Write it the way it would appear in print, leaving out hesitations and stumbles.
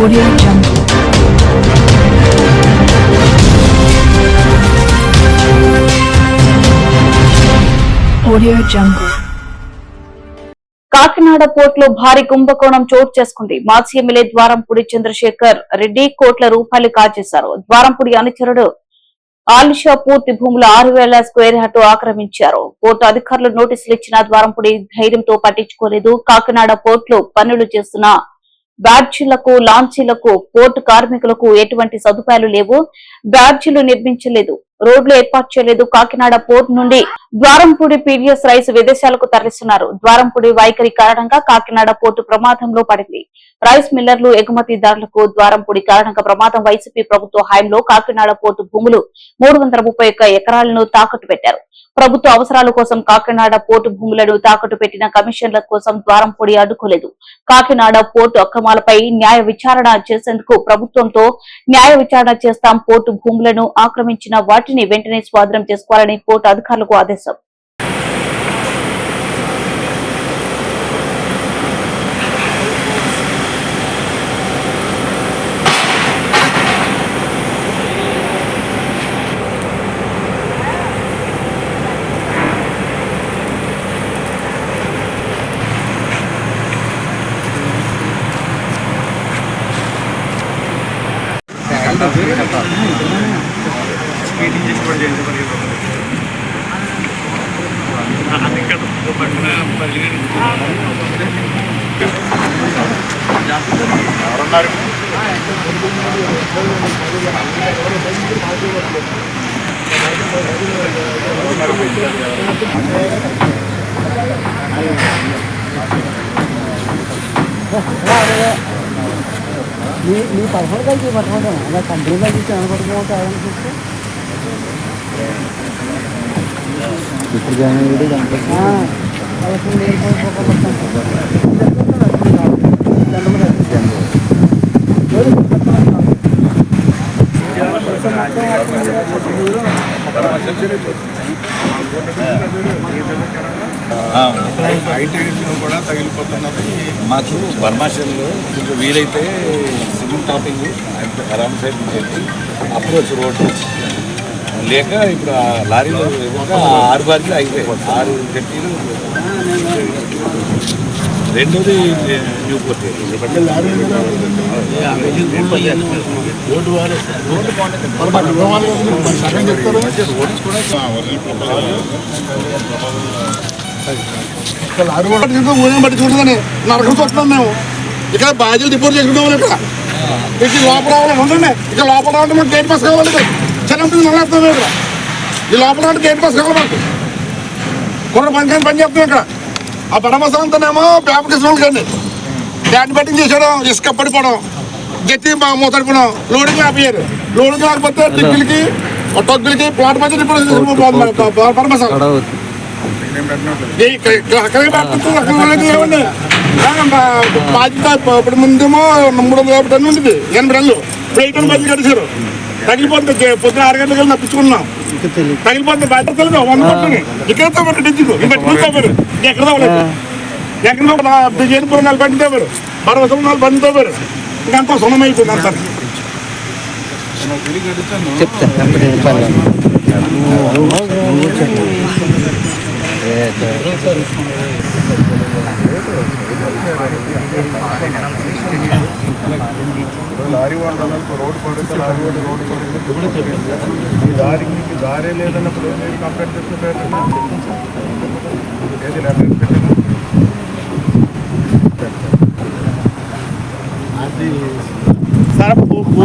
Audio Jungle. Audio Jungle. Kakinada పోర్టులో భారీ కుంభకోణం చోటు చేసుకుంది. మాజీ ఎమ్మెల్యే ద్వారంపూడి చంద్రశేఖర్ రెడ్డి కోట్ల రూపాయలు కాజేశారు. ద్వారంపూడి అనుచరుడు ఆలిషా పూర్తి భూములు 6,000 స్క్వేర్ యార్డు ఆక్రమించారు. పోర్టు అధికారులు నోటీసులు ఇచ్చినా ద్వారంపూడి ధైర్యంతో పట్టించుకోలేదు. కాకినాడ పోర్టులో పనులు చేస్తున్న బ్యాడ్జీలకు, లాంచీలకు, పోర్టు కార్మికులకు ఎటువంటి సదుపాయాలు లేవు. బ్యాడ్జీలు నిర్మించలేదు, రోడ్లు ఏర్పాటు చేయలేదు. కాకినాడ పోర్టు నుండి ద్వారంపూడి పీడిఎస్ రైస్ విదేశాలకు తరలిస్తున్నారు. ద్వారంపూడి వైఖరి కారణంగా కాకినాడ పోర్టు ప్రమాదంలో పడింది. రైస్ మిల్లర్లు, ఎగుమతిదారులకు ద్వారంపూడి కారణంగా ప్రమాదం. వైసీపీ ప్రభుత్వ హయాంలో కాకినాడ పోర్టు భూములు 331 ఎకరాలను తాకట్టు పెట్టారు. ప్రభుత్వ అవసరాల కోసం కాకినాడ పోర్టు భూములను తాకట్టు పెట్టిన కమిషన్ల కోసం ద్వారంపూడి అడ్డుకోలేదు. కాకినాడ పోర్టు అక్రమాలపై న్యాయ విచారణ చేసేందుకు ప్రభుత్వంతో న్యాయ విచారణ చేస్తాం. పోర్టు భూములను ఆక్రమించిన వాటిని వెంటనే స్వాధీనం చేసుకోవాలని పోర్టు అధికారులకు ఆదేశం. మీ పర్సనల్ కలిసి పట్టుకుంటాను అలా కంపెనీ కలిసి పట్టుకుంటా ఇప్పుడు కూడా తగిలిపోతున్నది. మాకు బర్మాషన్లో కొంచెం వీలైతే సివిల్ టాపింగ్ అరౌండ్ సైడ్ నుంచి అప్రోచ్ రోడ్డు లేక ఇప్పుడు ఆ లారీలో 6 బారీలు అయిపోయాయి. 6 గట్టీలు. రెండోది న్యూ కోర్ట్ పట్టించుకుంటుందని నరకం చూస్తున్నాం మేము. ఇక్కడ బాధ్యతలు రిపోర్ట్ చేసుకుంటాం. ఇక్కడ లోపల రావాలని ఉండండి. ఇక్కడ లోపల రావడం మాకు గేట్ పాస్ కావాలి. చిన్నప్పుడు నల్లేస్తున్నాం. ఇక్కడ ఈ లోపల రావడం గేట్ పాస్ కావాలి. మాకు కొన్ని పని చేస్తున్నాం. ఇక్కడ ఆ పరమసంతనేమో పేపర్ తీసుకుని కండి డాడ్ బెట్టింగ్ చేసాడు. ఇసుక పడిపోవడం, గట్టి మూతడిపోవడం, లోడింగ్ ఆపియారు. లోడింగ్ ఆగిపోతే డిగ్గులకి టొగ్గులకి ప్లాట్ మధ్య పరమసం ఏమండి బాధ్యత. ఇప్పుడు ముందేమో 350 టన్ను ఉంటుంది. 80 టన్నులు. ఇప్పుడు 8 టన్ను బయట కట్టేశారు. తగిలిపోతుంది. పొద్దున 6 గంటలకు నప్పించుకున్నాం. తగిలిపోతుంది. బాధ్యత తెలియదు. 100 పట్టుకుని ఇక్కడ డిగ్గు పెట్టుకుంటారు. ఎక్కడ తవ్వలేదు. ఎక్కడ జైనపురం 4 బండి తవ్వారు. 12 4 బండి తవ్వారు. ఇంకంతా సున్నం అయిపోయింది. అంతా లారీ వాళ్ళు రోడ్డు పడితే లారీ వాళ్ళు రోడ్డు పడితే దారికి దారే లేదన్నప్పుడు కంప్లైంట్ చేస్తే ఏది